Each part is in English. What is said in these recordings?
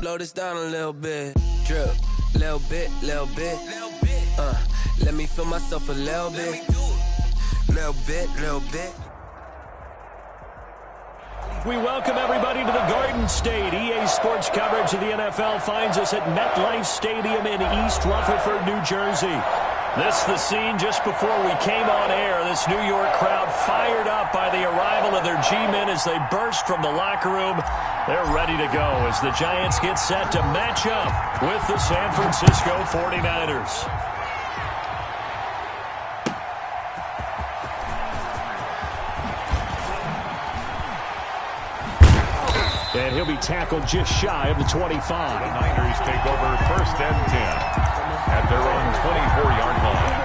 Blow this down a little bit. Drip, little bit, little bit. Let me feel myself a little bit. Little bit, little bit. We welcome everybody to the Garden State. EA Sports coverage of the NFL finds us at MetLife Stadium in East Rutherford, New Jersey. This the scene just before we came on air. This New York crowd fired up by the arrival of their G-men as they burst from the locker room. They're ready to go as the Giants get set to match up with the San Francisco 49ers. And he'll be tackled just shy of the 25. The Niners take over 1st and 10 at their own 24-yard line.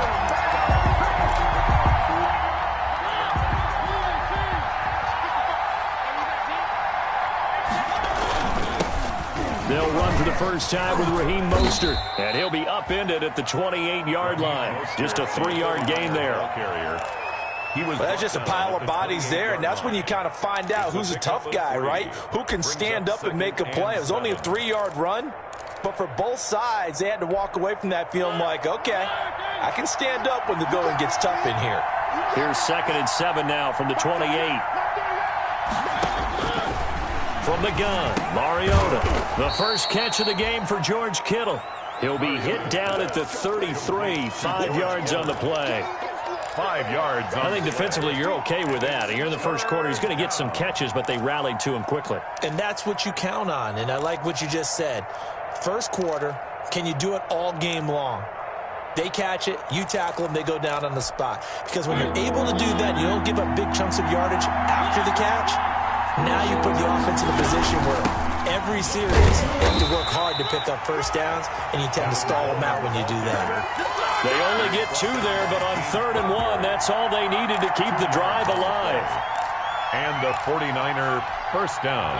They'll run for the first time with Raheem Mostert, and he'll be upended at the 28-yard line. Just a 3-yard gain there. Well, that's just a pile of bodies there, and that's when you kind of find out who's a tough guy, right? Who can stand up and make a play. It was only a 3-yard run, but for both sides, they had to walk away from that feeling like, okay, I can stand up when the going gets tough in here. Here's 2nd and 7 now from the 28. From the gun, Mariota. The first catch of the game for George Kittle. He'll be hit down at the 33, 5 yards on the play. 5 yards. I think defensively you're okay with that. Here in the first quarter, he's going to get some catches, but they rallied to him quickly. And that's what you count on, and I like what you just said. First quarter, can you do it all game long? They catch it, you tackle them, they go down on the spot. Because when you're able to do that, you don't give up big chunks of yardage after the catch. Now you put the offense in a position where every series you have to work hard to pick up first downs, and you tend to stall them out when you do that. They only get 2 there, but on 3rd and 1, that's all they needed to keep the drive alive. And the 49er first down.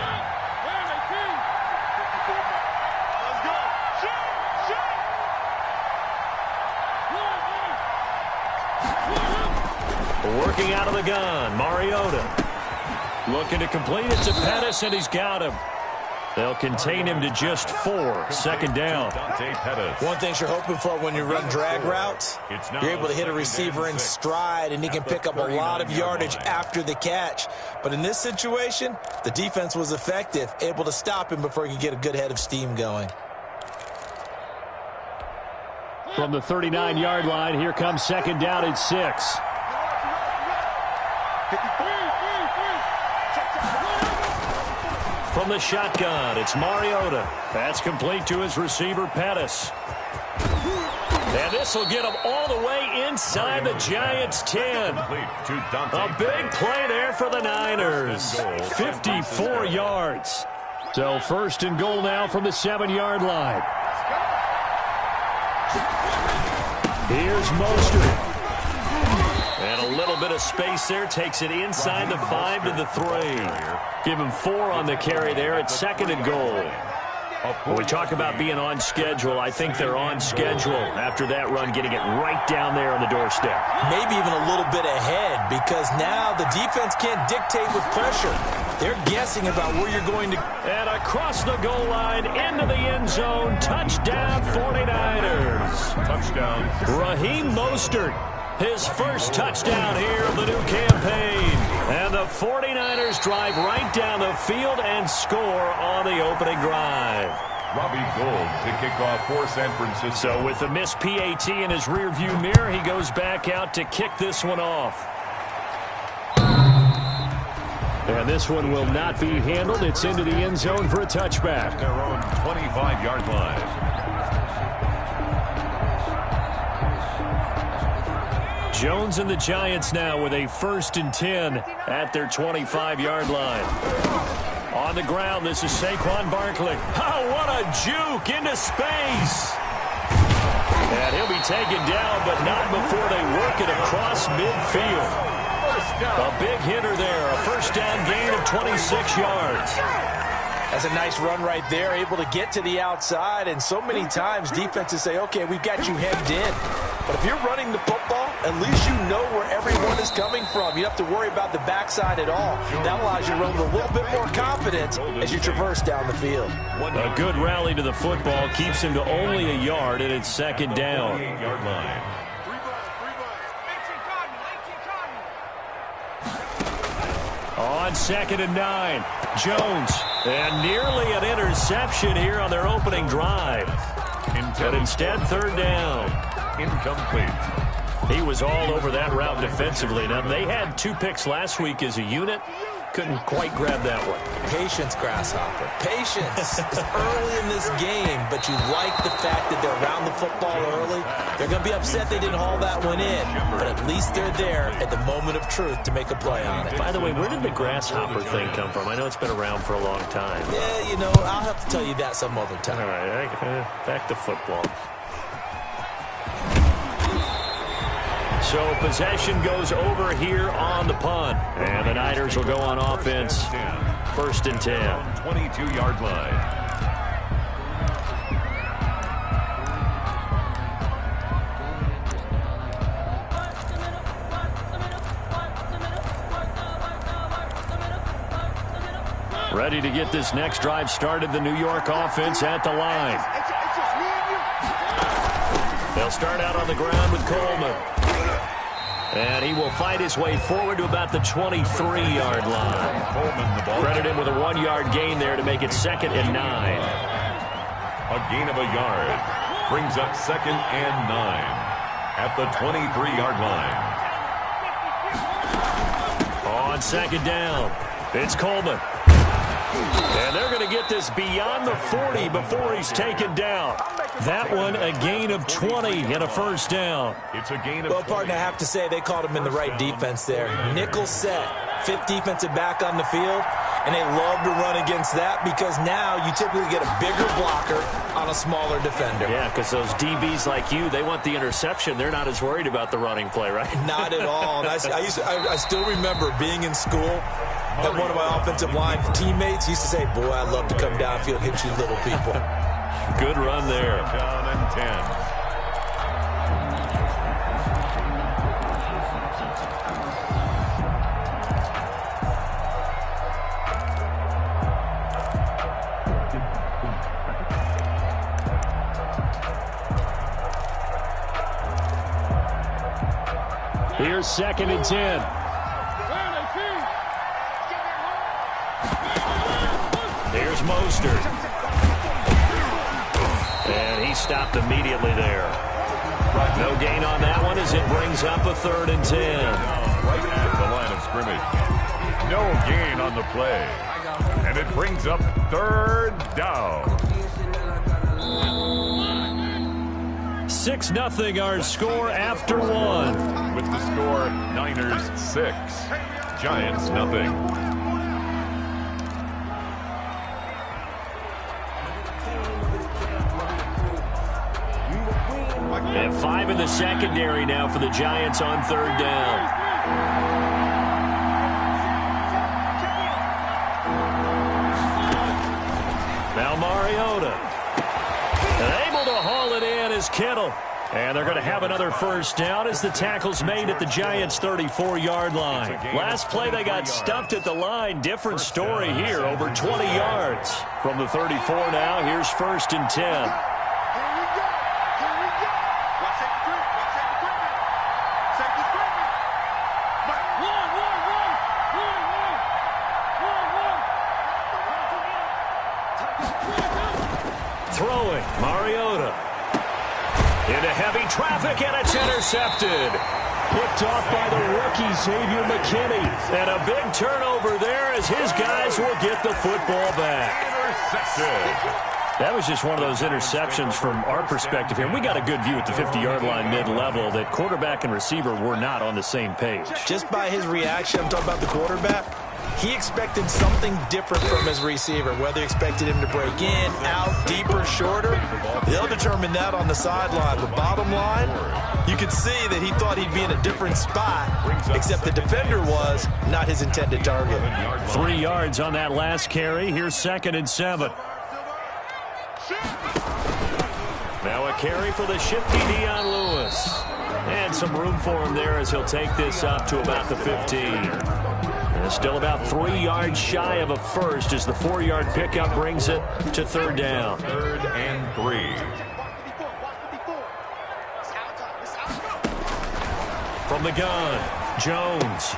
Working out of the gun, Mariota. Looking to complete it to Pettis, and he's got him. They'll contain him to just 4. 2nd down. One thing you're hoping for when you run drag routes, you're able to hit a receiver in stride, and he can pick up a lot of yardage after the catch. But in this situation, the defense was effective, able to stop him before he could get a good head of steam going. From the 39-yard line, here comes 2nd down at 6. From the shotgun, it's Mariota. That's complete to his receiver, Pettis. And this will get him all the way inside the Giants' 10. A big play there for the Niners. 54 yards. So 1st and goal now from the 7-yard line. Here's Mostert. And a little bit of space there. Takes it inside the 5 to the 3. Give him 4 on the carry there at 2nd and goal. When we talk about being on schedule, I think they're on schedule after that run, getting it right down there on the doorstep. Maybe even a little bit ahead, because now the defense can't dictate with pressure. They're guessing about where you're going to. And across the goal line, into the end zone, touchdown 49ers. Touchdown. Raheem Mostert, his first touchdown here of the new campaign. And the 49ers drive right down the field and score on the opening drive. Robbie Gould to kick off for San Francisco. So with the missed PAT in his rearview mirror, he goes back out to kick this one off. And this one will not be handled. It's into the end zone for a touchback. Their own 25-yard line. Jones and the Giants now with a 1st and 10 at their 25-yard line. On the ground, this is Saquon Barkley. Oh, what a juke into space. And he'll be taken down, but not before they work it across midfield. A big hitter there, a 1st down gain of 26 yards. That's a nice run right there, able to get to the outside, and so many times defenses say, okay, we've got you hemmed in. But if you're running the football, at least you know where everyone is coming from. You don't have to worry about the backside at all. That allows you to run with a little bit more confidence as you traverse down the field. A good rally to the football keeps him to only a yard, and it's second down. Yard line. On 2nd and 9, Jones. And nearly an interception here on their opening drive. But instead, 3rd down. Incomplete. He was all over that route defensively. Now, they had 2 picks last week as a unit. Couldn't quite grab that one. Patience, Grasshopper. Patience. It's early in this game, but you like the fact that they're around the football early. They're going to be upset they didn't haul that one in, but at least they're there at the moment of truth to make a play on it. By the way, where did the grasshopper thing come from? I know it's been around for a long time. Yeah, you know, I'll have to tell you that some other time. All right, back to football. So possession goes over here on the punt. And the Niners will go on offense. 1st and 10. 22-yard line. Ready to get this next drive started. The New York offense at the line. They'll start out on the ground with Coleman. And he will fight his way forward to about the 23-yard line. Credit him with a 1-yard gain there to make it 2nd and 9. A gain of a yard brings up 2nd and 9 at the 23-yard line. On 2nd down, it's Coleman. And they're going to get this beyond the 40 before he's taken down. That one a gain of 20 and a 1st down. It's a gain of Well, partner, I have to say they called him in the right defense there. Nickel set, 5th defensive back on the field, and they love to run against that because now you typically get a bigger blocker on a smaller defender. Yeah, because those DBs like you, they want the interception. They're not as worried about the running play, right? Not at all. And I still remember being in school, and one of my offensive line teammates used to say, boy, I'd love to come downfield and hit you little people. Good run there. down and 10. Here's 2nd and 10. Here's Mostert. And he stopped immediately there. No gain on that one as it brings up a 3rd and 10. Right at the line of scrimmage. No gain on the play. And it brings up 3rd down. 6-0 our score after 1. With the score, Niners 6, Giants nothing. And 5 in the secondary now for the Giants on 3rd down. Now Mariota. And able to haul it in is Kittle. And they're going to have another 1st down as the tackle's made at the Giants' 34-yard line. Last play they got stuffed at the line. Different story here, over 20 yards. From the 34 now, here's 1st and 10. Throwing, Mariota. Into heavy traffic, and it's intercepted. Picked off by the rookie, Xavier McKinney. And a big turnover there as his guys will get the football back. Intercepted. That was just one of those interceptions from our perspective here. We got a good view at the 50-yard line mid-level that quarterback and receiver were not on the same page. Just by his reaction, I'm talking about the quarterback, He expected something different from his receiver, whether he expected him to break in, out, deeper, shorter. They'll determine that on the sideline. The bottom line, you could see that he thought he'd be in a different spot, except the defender was not his intended target. 3 yards on that last carry. Here's 2nd and 7. Now a carry for the shifty Dion Lewis. And some room for him there as he'll take this up to about the 15. And still about 3 yards shy of a first as the 4-yard pickup brings it to 3rd down. 3rd and 3. From the gun, Jones.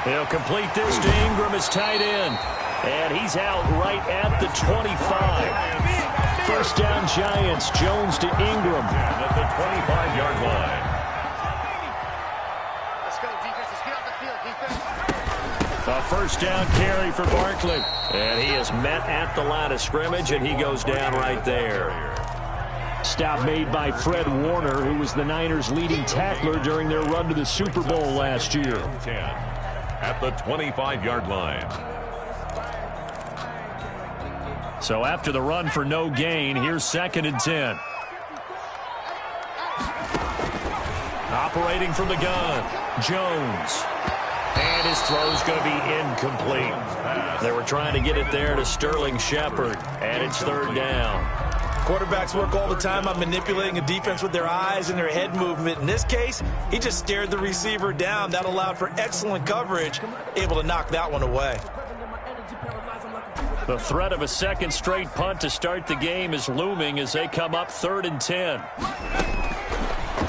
He'll complete this to Ingram as tight end. And he's out right at the 25. First down, Giants. Jones to Ingram. At the 25-yard line. Let's go, defense. Let's get off the field, defense. A first down carry for Barkley. And he is met at the line of scrimmage, and he goes down right there. Stop made by Fred Warner, who was the Niners' leading tackler during their run to the Super Bowl last year. 10 at the 25-yard line. So after the run for no gain, here's 2nd and 10. Operating from the gun, Jones. And his throw's going to be incomplete. They were trying to get it there to Sterling Shepard, and it's 3rd down. Quarterbacks work all the time on manipulating a defense with their eyes and their head movement. In this case, he just stared the receiver down. That allowed for excellent coverage, able to knock that one away. The threat of a second straight punt to start the game is looming as they come up 3rd and 10.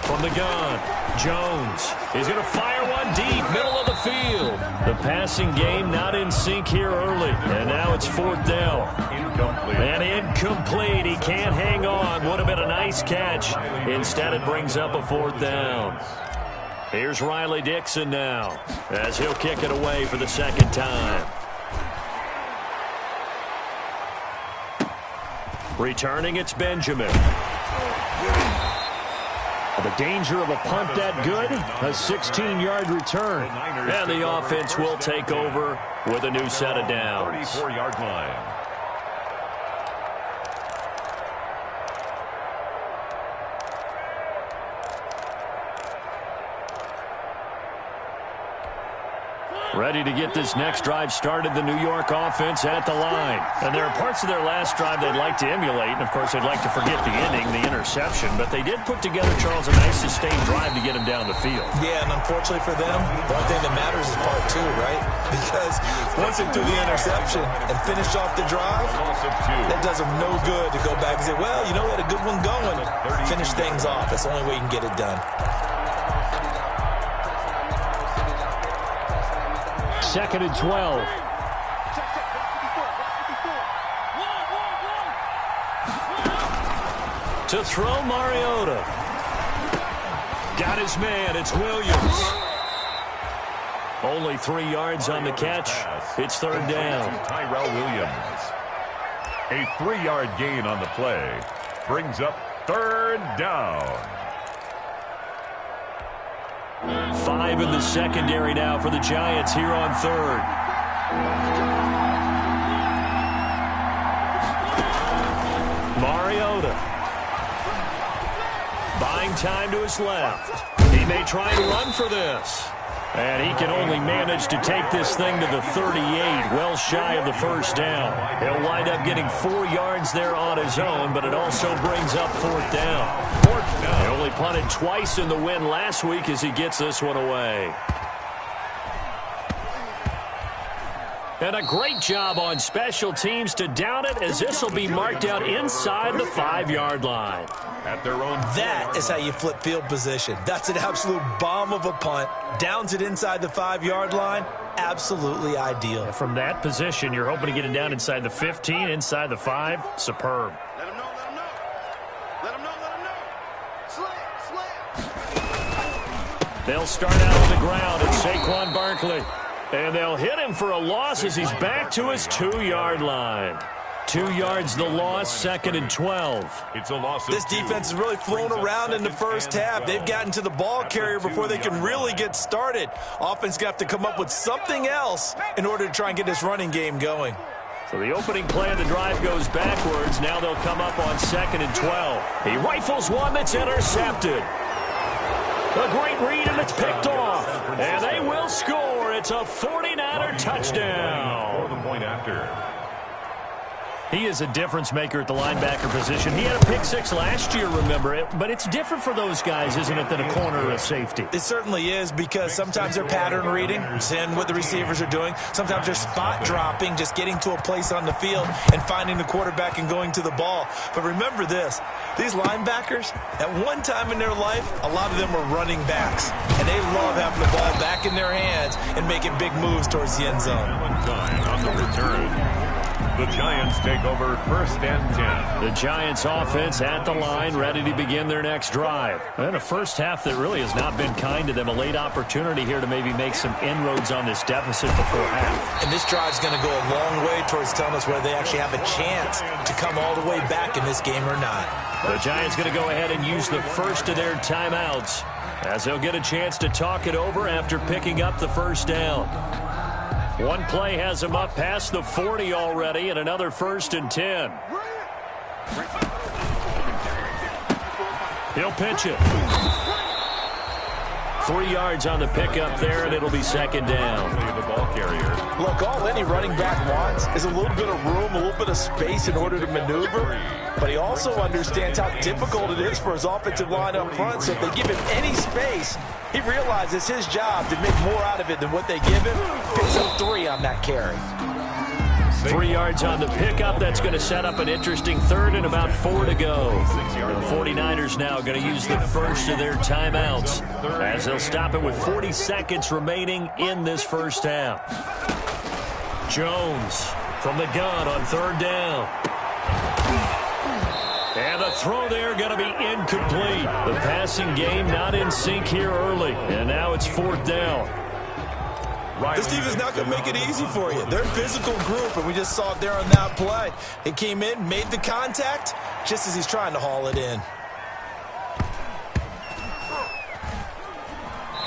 From the gun, Jones is going to fire one deep, middle of the field. The passing game not in sync here early, and now it's 4th down. Incomplete. And incomplete. He can't hang on. Would have been a nice catch. Instead, it brings up a 4th down. Here's Riley Dixon now as he'll kick it away for the 2nd time. Returning, it's Benjamin. The danger of a punt that good, a 16-yard return. And the offense will take over with a new set of downs. 34-yard line. Ready to get this next drive started, the New York offense at the line. And there are parts of their last drive they'd like to emulate. And, of course, they'd like to forget the inning, the interception. But they did put together, Charles, a nice sustained drive to get him down the field. Yeah, and unfortunately for them, the only thing that matters is part 2, right? Because once they threw the interception and finished off the drive, that does them no good to go back and say, well, you know, we had a good one going. Finish things off. That's the only way you can get it done. 2nd and 12. To throw, Mariota. Got his man. It's Williams. Only 3 yards on the catch. It's 3rd down. Tyrell Williams. A 3-yard gain on the play. Brings up 3rd down. 5 in the secondary now for the Giants here on 3rd. Mariota. Buying time to his left. He may try and run for this. And he can only manage to take this thing to the 38, well shy of the 1st down. He'll wind up getting 4 yards there on his own, but it also brings up 4th down. He only punted twice in the win last week as he gets this one away. And a great job on special teams to down it, as this will be marked out inside the 5-yard line. At their own. That is how you flip field position. That's an absolute bomb of a punt. Downs it inside the 5-yard line. Absolutely ideal. From that position, you're hoping to get it down inside the 15, inside the 5. Superb. Let him know, let him know. Let him know, let him know. Slam. They'll start out on the ground at Saquon Barkley. And they'll hit him for a loss as he's back to his 2-yard line. 2 yards the loss, 2nd and 12. It's a loss of This defense is really flown around in the first half. They've gotten to the ball carrier before they can really get started. Offense going to have to come up with something else in order to try and get this running game going. So the opening play of the drive goes backwards. Now they'll come up on 2nd and 12. He rifles one that's intercepted. A great read, and it's picked off. And they will score. It's a 49er touchdown. For the point after. He is a difference maker at the linebacker position. He had a pick six last year, remember it. But it's different for those guys, isn't it, than a corner or a safety? It certainly is, because sometimes they're pattern reading, seeing what the receivers are doing. Sometimes they're spot dropping, just getting to a place on the field and finding the quarterback and going to the ball. But remember this, these linebackers, at one time in their life, a lot of them were running backs. And they love having the ball back in their hands and making big moves towards the end zone. On the return. The Giants take over 1st and 10. The Giants offense at the line, ready to begin their next drive. And a first half that really has not been kind to them. A late opportunity here to maybe make some inroads on this deficit before half. And this drive's going to go a long way towards telling us whether they actually have a chance to come all the way back in this game or not. The Giants going to go ahead and use the first of their timeouts, as they'll get a chance to talk it over after picking up the first down. One play has him up past the 40 already, and another 1st and 10. He'll pitch it. 3 yards on the pickup there, and it'll be 2nd down. The ball carrier. Look, all any running back wants is a little bit of room, a little bit of space in order to maneuver. But he also understands how difficult it is for his offensive line up front. So if they give him any space, he realizes his job to make more out of it than what they give him. Picks up 3 on that carry. 3 yards on the pickup. That's going to set up an interesting 3rd and about 4 to go. The 49ers now going to use the first of their timeouts, as they'll stop it with 40 seconds remaining in this first half. Jones from the gun on 3rd down. And the throw there going to be incomplete. The passing game not in sync here early. And now it's 4th down. This defense is not going to make it easy for you. They're a physical group, and we just saw it there on that play. He came in, made the contact, just as he's trying to haul it in.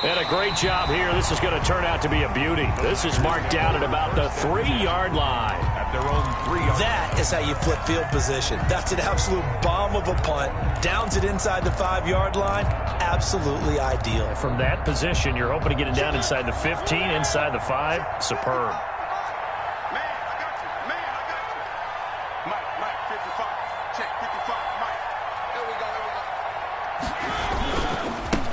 And a great job here. This is going to turn out to be a beauty. This is marked down at about the 3-yard line. At their own 3-yard. That is how you flip field position. That's an absolute bomb of a punt. Downs it inside the 5-yard line. Absolutely ideal. From that position, you're hoping to get it down inside the 15, inside the 5. Superb. Man, I got you. Man, I got you. Mike, 55. Check, 55, Mike. Here we go, here we go.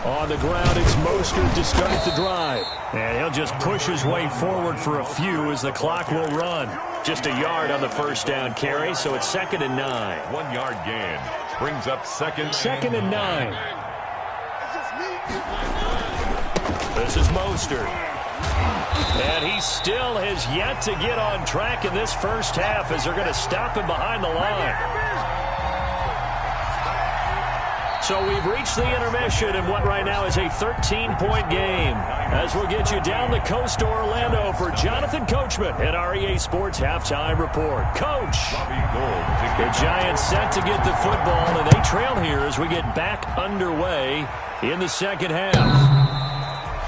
On the ground, it's Mostert to start the drive. And he'll just push his way forward for a few as the clock will run. Just a yard on the first down carry, so it's 2nd and 9. 1 yard gain. Brings up 2nd and 9. This is Mostert. And he still has yet to get on track in this first half, as they're going to stop him behind the line. So we've reached the intermission in what right now is a 13-point game, as we'll get you down the coast to Orlando for Jonathan Coachman at our EA Sports Halftime Report. Coach, the Giants set to get the football, and they trail here as we get back underway in the second half.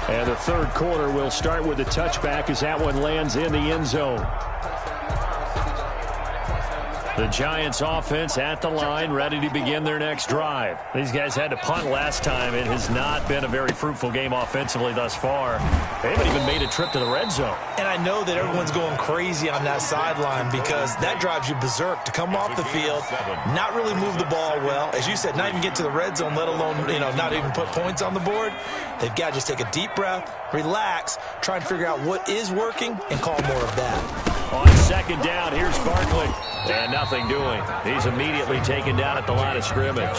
And the third quarter will start with a touchback as that one lands in the end zone. The Giants offense at the line, ready to begin their next drive. These guys had to punt last time. It has not been a very fruitful game offensively thus far. They haven't even made a trip to the red zone. And I know that everyone's going crazy on that sideline, because that drives you berserk to come off the field, not really move the ball well. As you said, not even get to the red zone, let alone, not even put points on the board. They've got to just take a deep breath, relax, try and figure out what is working, and call more of that. On second down, here's Barkley. And nothing doing. He's immediately taken down at the line of scrimmage.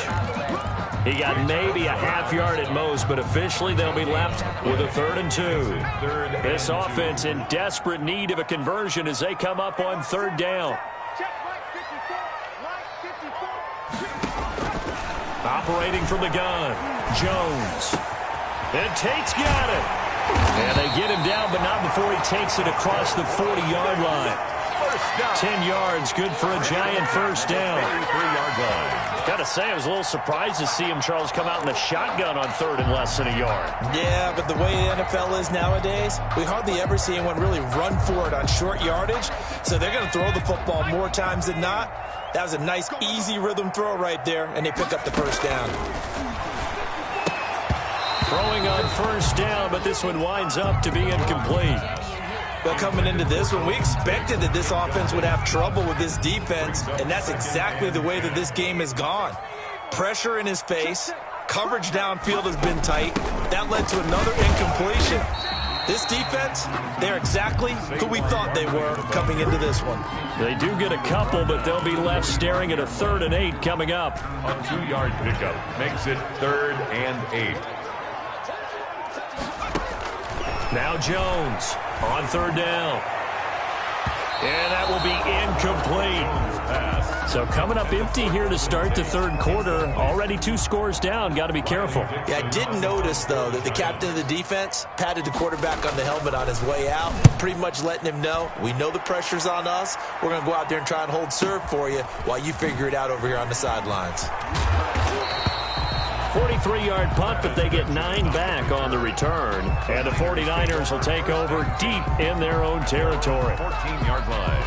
He got maybe a half yard at most, but officially they'll be left with a 3rd and 2. This offense in desperate need of a conversion as they come up on 3rd down. Operating from the gun, Jones. And Tate's got it. And they get him down, but not before he takes it across the 40-yard line. First down. 10 yards, good for a giant first down. 33-yard line. Got to say, I was a little surprised to see him, Charles, come out in the shotgun on third and less than a yard. Yeah, but the way the NFL is nowadays, we hardly ever see anyone really run for it on short yardage. So they're going to throw the football more times than not. That was a nice, easy rhythm throw right there, and they pick up the first down. Throwing on first down, but this one winds up to be incomplete. But coming into this one, we expected that this offense would have trouble with this defense, and that's exactly the way that this game has gone. Pressure in his face, coverage downfield has been tight. That led to another incompletion. This defense, they're exactly who we thought they were coming into this one. They do get a couple, but they'll be left staring at a 3rd and 8 coming up. A 2-yard pickup makes it 3rd and 8. Now Jones on 3rd down. And that will be incomplete. So coming up empty here to start the 3rd quarter. Already 2 scores down. Got to be careful. Yeah, I did notice, though, that the captain of the defense patted the quarterback on the helmet on his way out, pretty much letting him know, we know the pressure's on us. We're going to go out there and try and hold serve for you while you figure it out over here on the sidelines. 43-yard punt, but they get 9 back on the return. And the 49ers will take over deep in their own territory. 14-yard line.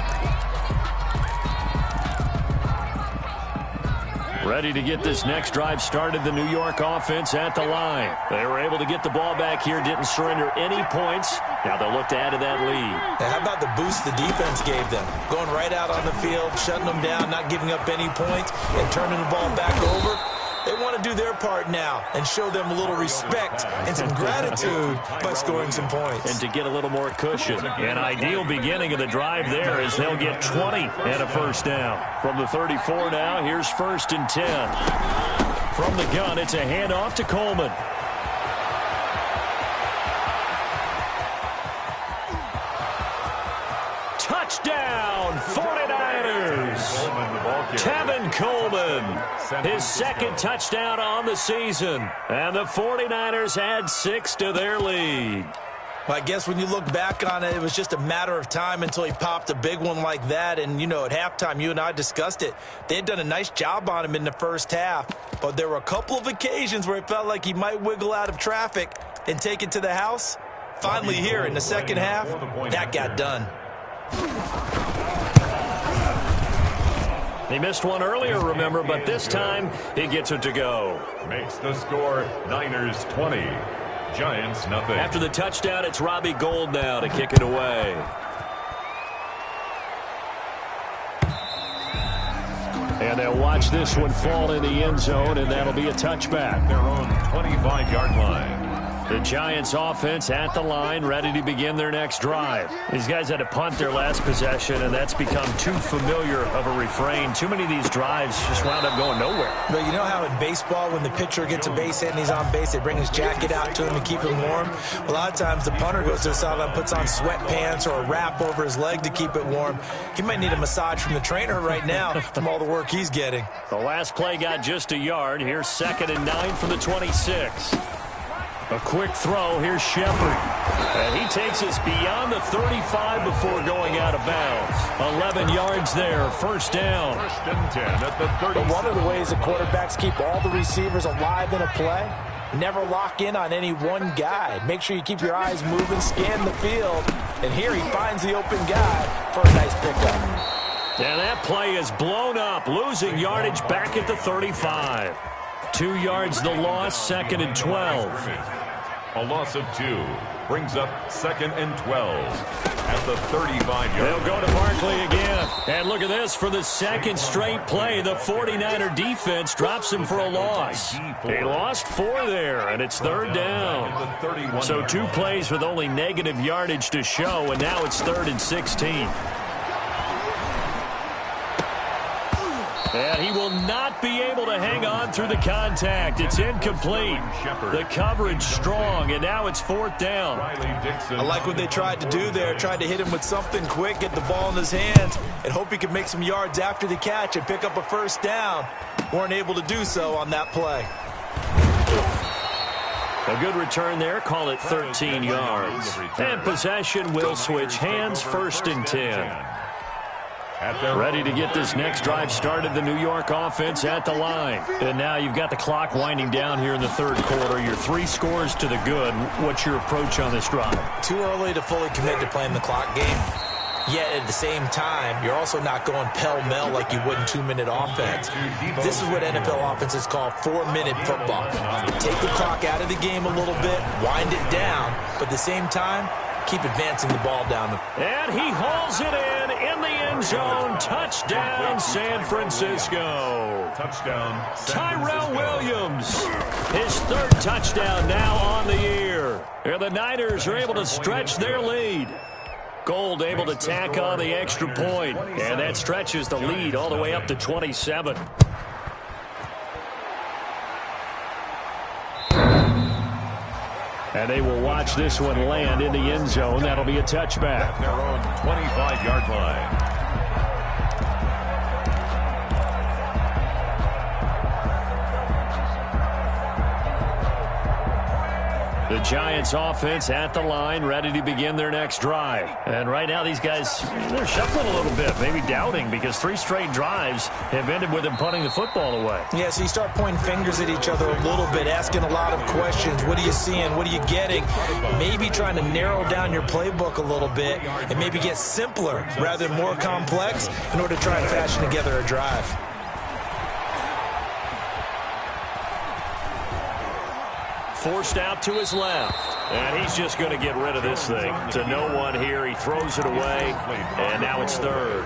Ready to get this next drive started, the New York offense at the line. They were able to get the ball back here, didn't surrender any points. Now they'll look to add to that lead. Now, how about the boost the defense gave them? Going right out on the field, shutting them down, not giving up any points, and turning the ball back over. They want to do their part now and show them a little respect and some gratitude by scoring some points. And to get a little more cushion. An ideal beginning of the drive there as they'll get 20 and a first down. From the 34 now, here's 1st and 10. From the gun, it's a handoff to Coleman. Touchdown, 49ers! Tevin Coleman, his 2nd touchdown on the season. And the 49ers add 6 to their lead. Well, I guess when you look back on it, it was just a matter of time until he popped a big one like that. And, you know, at halftime, you and I discussed it. They had done a nice job on him in the first half. But there were a couple of occasions where it felt like he might wiggle out of traffic and take it to the house. Finally here in the second half, that got done. He missed one earlier, remember, but this time he gets it to go. Makes the score Niners 20, Giants nothing. After the touchdown, it's Robbie Gould now to kick it away. And they'll watch this one fall in the end zone, and that'll be a touchback. Their own 25-yard line. The Giants offense at the line, ready to begin their next drive. These guys had to punt their last possession, and that's become too familiar of a refrain. Too many of these drives just wound up going nowhere. But you know how in baseball, when the pitcher gets a base hit and he's on base, they bring his jacket out to him to keep him warm? A lot of times the punter goes to the sideline, puts on sweatpants or a wrap over his leg to keep it warm. He might need a massage from the trainer right now from all the work he's getting. The last play got just a yard. Here's 2nd and 9 from the 26. A quick throw. Here's Shepard. And he takes us beyond the 35 before going out of bounds. 11 yards there. First down. 1st and 10 at the 30. But one of the ways that quarterbacks keep all the receivers alive in a play, never lock in on any one guy. Make sure you keep your eyes moving, scan the field. And here he finds the open guy for a nice pickup. And that play is blown up, losing yardage back at the 35. 2 yards the loss, 2nd and 12. A loss of 2 brings up 2nd and 12 at the 35-yard. They'll go to Barkley again. And look at this, for the 2nd straight play, the 49er defense drops him for a loss. They lost 4 there, and it's 3rd down. So 2 plays with only negative yardage to show, and now it's 3rd and 16. And he will not be able to hang on through the contact. It's incomplete. The coverage strong, and now it's 4th down. I like what they tried to do there. Tried to hit him with something quick, get the ball in his hands, and hope he could make some yards after the catch and pick up a first down. Weren't able to do so on that play. A good return there. Call it 13 yards. And possession will switch hands. 1st and 10. Ready to get this next drive started, the New York offense at the line. And now you've got the clock winding down here in the third quarter. You're 3 scores to the good. What's your approach on this drive? Too early to fully commit to playing the clock game. Yet at the same time, you're also not going pell-mell like you would in 2-minute offense. This is what NFL offenses call 4-minute football. Take the clock out of the game a little bit, wind it down, but at the same time, keep advancing the ball down. And he hauls it in the end zone. Touchdown, San Francisco. Touchdown, Tyrell Williams. His 3rd touchdown now on the year. And the Niners are able to stretch their lead. Gold able to tack on the extra point. And that stretches the lead all the way up to 27. And they will watch this one land in the end zone. That'll be a touchback. At their own 25-yard line. The Giants offense at the line, ready to begin their next drive. And right now these guys, they're shuffling a little bit, maybe doubting, because 3 straight drives have ended with them punting the football away. Yeah, so you start pointing fingers at each other a little bit, asking a lot of questions. What are you seeing? What are you getting? Maybe trying to narrow down your playbook a little bit and maybe get simpler rather than more complex in order to try and fashion together a drive. Forced out to his left. And he's just going to get rid of this thing. To no one here. He throws it away. And now it's 3rd.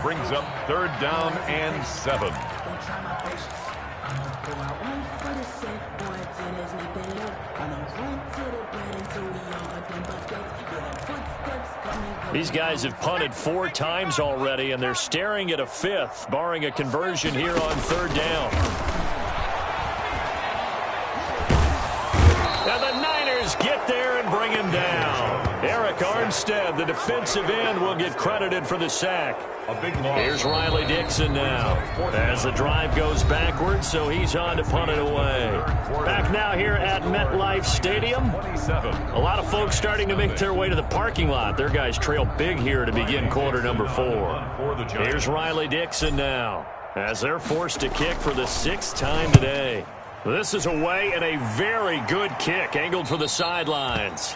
Brings up 3rd down and 7. These guys have punted 4 times already, and they're staring at a 5th, barring a conversion here on 3rd down. And the Niners get there and bring him down. Eric Armstead, the defensive end, will get credited for the sack. Here's Riley Dixon now as the drive goes backwards, so he's on to punt it away. Back now here at MetLife Stadium. A lot of folks starting to make their way to the parking lot. Their guys trail big here to begin quarter number 4. Here's Riley Dixon now as they're forced to kick for the 6th time today. This is away and a very good kick angled for the sidelines.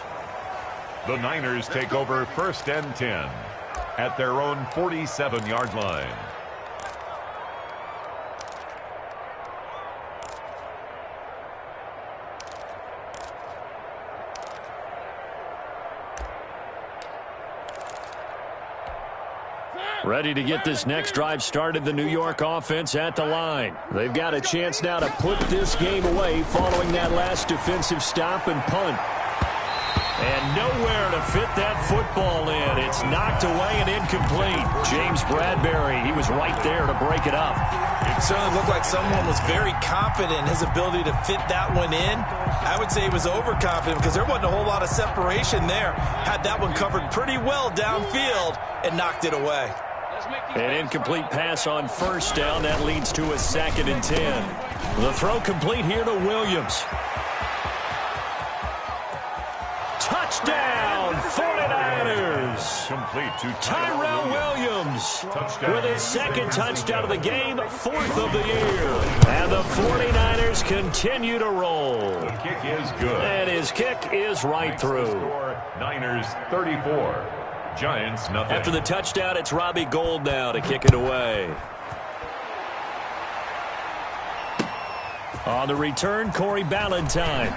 The Niners take over 1st and 10 at their own 47-yard line. Ready to get this next drive started, the New York offense at the line. They've got a chance now to put this game away following that last defensive stop and punt. And nowhere to fit that football in. It's knocked away and incomplete. James Bradbury, he was right there to break it up. It certainly looked like someone was very confident in his ability to fit that one in. I would say he was overconfident because there wasn't a whole lot of separation there. Had that one covered pretty well downfield and knocked it away. An incomplete pass on 1st down. That leads to a 2nd and 10. The throw complete here to Williams. Touchdown, 49ers. Complete to Tyrell Williams with his 2nd touchdown of the game, 4th of the year. And the 49ers continue to roll. The kick is good. And his kick is right through. Niners 34, Giants nothing. After the touchdown, it's Robbie Gould now to kick it away. On the return, Corey Ballantyne.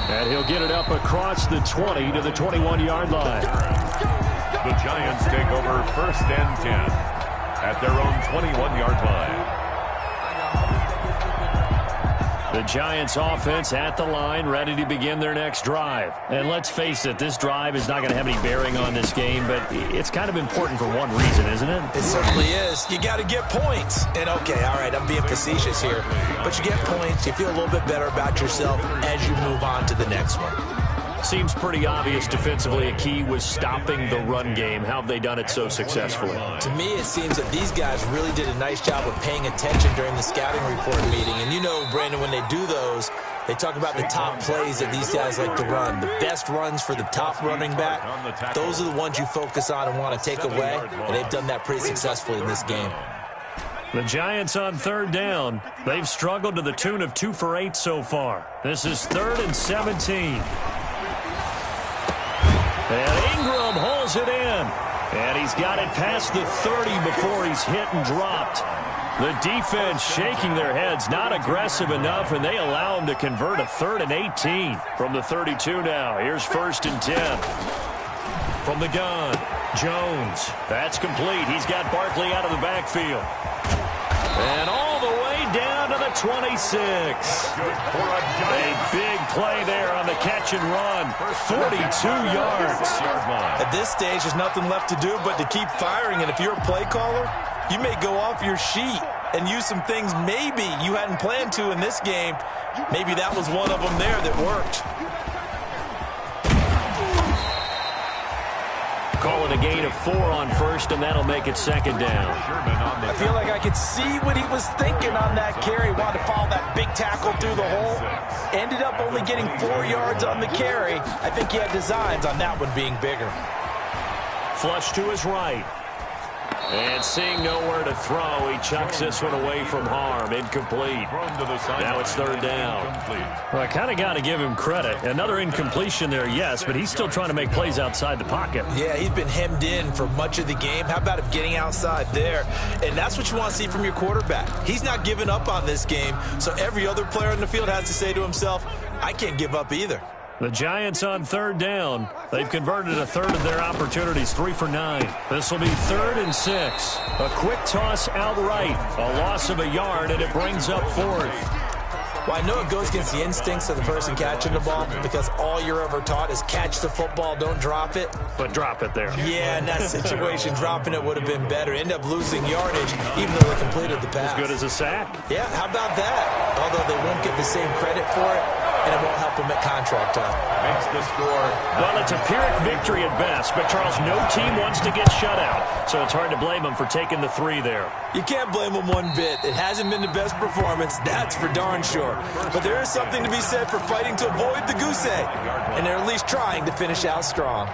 And he'll get it up across the 20 to the 21-yard line. The Giants take over 1st and 10 at their own 21-yard line. The Giants offense at the line, ready to begin their next drive. And let's face it, this drive is not going to have any bearing on this game, but it's kind of important for one reason, isn't it? It certainly is. You got to get points. And okay, all right, I'm being facetious here, but you get points, you feel a little bit better about yourself as you move on to the next one. Seems pretty obvious defensively a key was stopping the run game. How have they done it so successfully? To me, it seems that these guys really did a nice job of paying attention during the scouting report meeting. And you know, Brandon, when they do those, They talk about the top plays that these guys like to run. The best runs for the top running back, those are the ones you focus on and want to take away, and they've done that pretty successfully in this game. The Giants on third down. They've struggled to the tune of 2 for 8 so far. This is 3rd and 17. And Ingram hauls it in. And he's got it past the 30 before he's hit and dropped. The defense shaking their heads, not aggressive enough, and they allow him to convert a 3rd and 18 from the 32 now. Here's 1st and 10. From the gun, Jones. That's complete. He's got Barkley out of the backfield. And all the way down to the 26. A big play there on the catch and run. 42 yards. At this stage, there's nothing left to do but to keep firing. And if you're a play caller, you may go off your sheet and use some things maybe you hadn't planned to in this game. Maybe that was one of them there that worked. Call it a gain of 4 on 1st, and that'll make it 2nd down. I feel like I could see what he was thinking on that carry. Wanted to follow that big tackle through the hole. Ended up only getting 4 yards on the carry. I think he had designs on that one being bigger. Flush to his right. And seeing nowhere to throw, he chucks this one away from harm. Incomplete. Now it's 3rd down. Well, I kind of got to give him credit. Another incompletion there, yes, but he's still trying to make plays outside the pocket. Yeah, he's been hemmed in for much of the game. How about him getting outside there? And that's what you want to see from your quarterback. He's not giving up on this game, so every other player in the field has to say to himself, I can't give up either. The Giants on 3rd down. They've converted a 1/3 of their opportunities, 3 for 9. This will be 3rd and 6. A quick toss outright. A loss of a yard, and it brings up 4th. Well, I know it goes against the instincts of the person catching the ball because all you're ever taught is catch the football, don't drop it. But drop it there. Yeah, in that situation, dropping it would have been better. End up losing yardage, even though they completed the pass. As good as a sack. Yeah, how about that? Although they won't get the same credit for it, and it won't help them at contract time. Makes the score. Well, it's a Pyrrhic victory at best, but, Charles, no team wants to get shut out, so it's hard to blame them for taking the 3 there. You can't blame them one bit. It hasn't been the best performance, that's for darn sure. But there is something to be said for fighting to avoid the goose egg, and they're at least trying to finish out strong.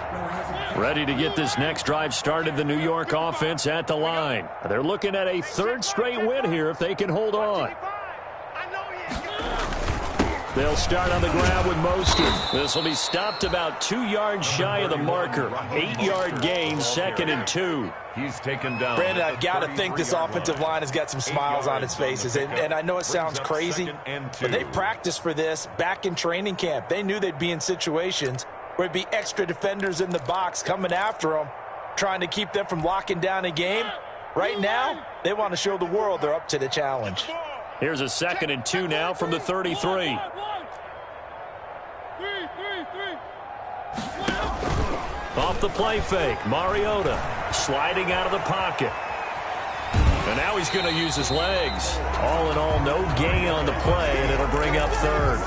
Ready to get this next drive started, the New York offense at the line. They're looking at a 3rd straight win here if they can hold on. They'll start on the ground with Mostert. This will be stopped about 2 yards shy of the marker. 8-yard gain, 2nd and 2. He's taken down. Brandon, I've got to think this offensive line has got some smiles on its faces. And I know it sounds crazy, but they practiced for this back in training camp. They knew they'd be in situations where it'd be extra defenders in the box coming after them, trying to keep them from locking down a game. Right now, they want to show the world they're up to the challenge. Here's a 2nd and 2 now from the 33. Off the play fake, Mariota sliding out of the pocket. And now he's going to use his legs. All in all, no gain on the play, and it'll bring up 3rd.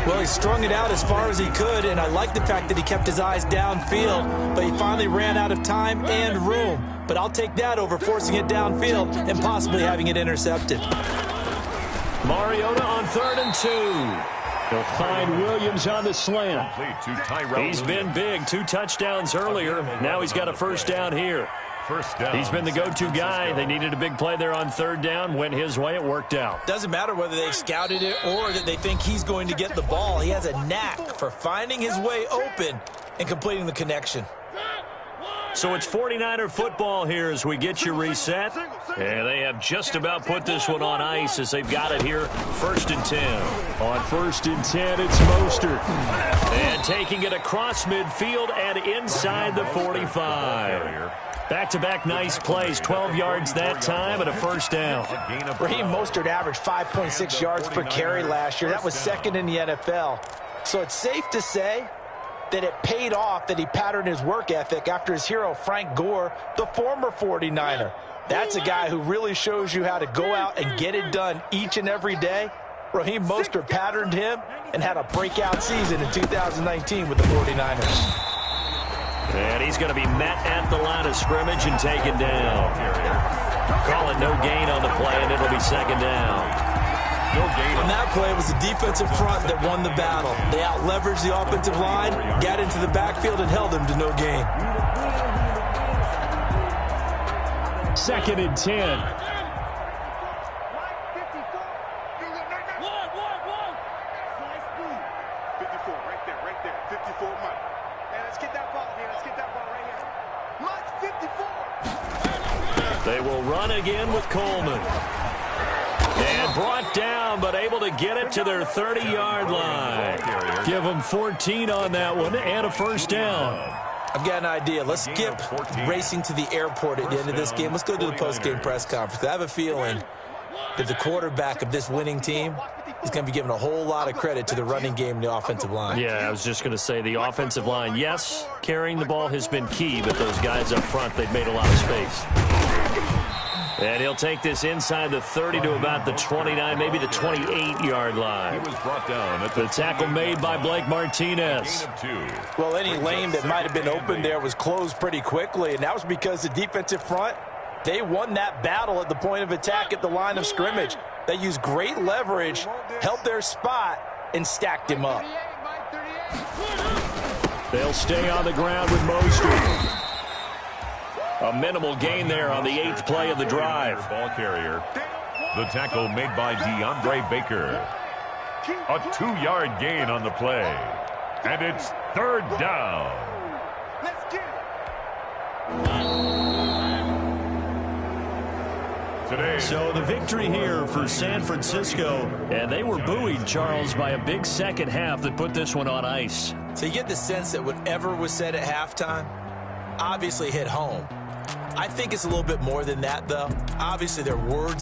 Well, he strung it out as far as he could, and I like the fact that he kept his eyes downfield, but he finally ran out of time and room. But I'll take that over forcing it downfield and possibly having it intercepted. Mariota on 3rd and 2. He'll find Williams on the slant. He's been big. 2 touchdowns earlier. Now he's got a 1st down here. First down. He's been the go-to guy. They needed a big play there on 3rd down. Went his way. It worked out. Doesn't matter whether they scouted it or that they think he's going to get the ball. He has a knack for finding his way open and completing the connection. So it's 49er football here as we get you reset. And they have just about put this one on ice as they've got it here. 1st and 10. On 1st and 10, it's Mostert. And taking it across midfield and inside the 45. Back-to-back nice plays. 12 yards that time and a 1st down. Raheem Mostert averaged 5.6 yards per carry last year. That was 2nd in the NFL. So it's safe to say that it paid off that he patterned his work ethic after his hero Frank Gore, the former 49er. That's a guy who really shows you how to go out and get it done each and every day. Raheem Mostert patterned him and had a breakout season in 2019 with the 49ers. And he's going to be met at the line of scrimmage and taken down. Call it no gain on the play, and it'll be 2nd down. No gain On that play, it was the defensive front that won the battle. They out-leveraged the offensive line, got into the backfield, and held them to no gain. 2nd and 10. 54, right there. 54, Mike. And let's get that ball here. Let's get that ball right here. Mike, 54. They will run again with Coleman. And brought down, but able to get it to their 30-yard line. Give them 14 on that one and a first down. I've got an idea. Let's skip racing to the airport at the end of this game. Let's go to the post-game press conference. I have a feeling that the quarterback of this winning team is going to be giving a whole lot of credit to the running game and the offensive line. Yeah, I was just going to say the offensive line, yes, carrying the ball has been key, but those guys up front, they've made a lot of space. And he'll take this inside the 30 to about the 29, maybe the 28-yard line. He was brought down at The tackle made by Blake Martinez. Well, any lane that might have been open there was closed pretty quickly, and that was because the defensive front, they won that battle at the point of attack at the line of scrimmage. They used great leverage, held their spot, and stacked him up. They'll stay on the ground with Mostert. A minimal gain there on the 8th play of the drive. Ball carrier. The tackle made by DeAndre Baker. A 2-yard gain on the play. And it's 3rd down. Let's get it. Today. So the victory here for San Francisco, and they were buoyed, Charles, by a big second half that put this one on ice. So you get the sense that whatever was said at halftime obviously hit home. I think it's a little bit more than that, though. Obviously, their words